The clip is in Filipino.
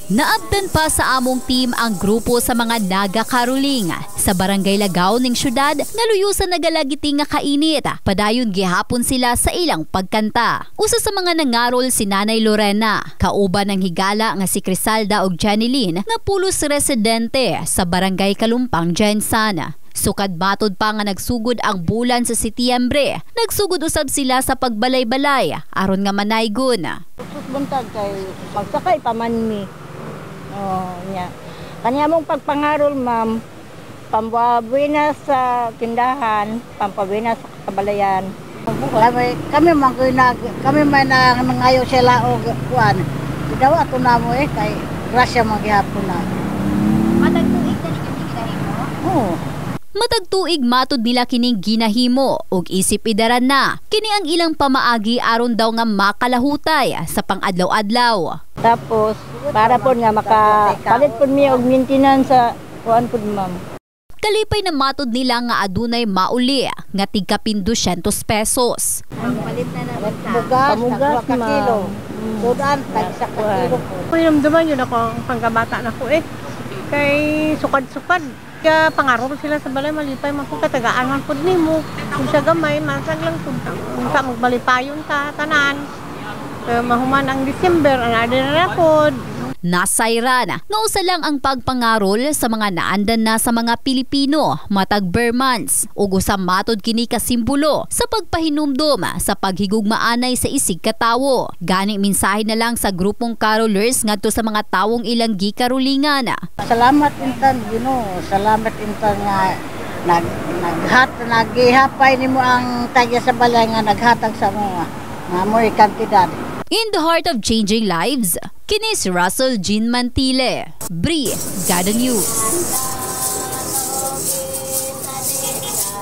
Naabdan pa sa among team ang grupo sa mga naga-karuling sa Barangay Lagaw ning syudad nga luyusan nagalagiti nga kainit. Padayon gihapon sila sa ilang pagkanta. Usa sa mga nangarol si Nanay Lorena, kauban ng higala nga si Crisalda ug Janeline nga pulos residente sa Barangay Kalumpang, Jensan. Sukad batod pa nga nagsugod ang bulan sa Setyembre, nagsugod usab sila sa pagbalay-balay aron nga manaygon. Buntag kay pagsakay pamanmi. Nya. Kanya mong pagpangarol, ma'am, pambuena sa tindahan, pampabuena sa kabalayan. Kami may nangayo sila o kuan. Daw ato namo kay grasya magyapon na. Matagtuig na ni ginahimo? Oo. Matagtuig matod nila kining ginahimo ug isip idaran na kini ang ilang pamaagi aron daw nga makalahutay sa pang-adlaw-adlaw. Tapos para po nga makapalit po mi og maintenance sa kuan po, ma'am. Kalipay na matod nila nga adunay mauli nga tigka 200 pesos. Palit na bugas, kilo. Sudan tag sa kilo. Pinamdaman yun ako ang panggamata na ko kay sukad-sukad. Kaya pangarap sila sa balay, malipay man po katagaan man po nimo. Kung siya gamay, masag lang po. Kung ka magbalipayon ta, tanan. Kaya mahuman ang December, anada na po. Nasayran nga usa lang ang pagpangarol sa mga naandan na sa mga Pilipino matag Burmans ug usa matod kini ka simbolo sa pagpahinumdom sa paghigugmaanay sa isig ka tawo. Gani mensahe na lang sa grupong carolers ngadto sa mga tawong ilang gikarulingan. Salamat intan Ginoo, salamat intan nga naghihapay nimo ang tagya sa balay nga naghatag sa mga mo'y kantidad. In the heart of changing lives, kini si Russell Jean Mantile, Brigada News.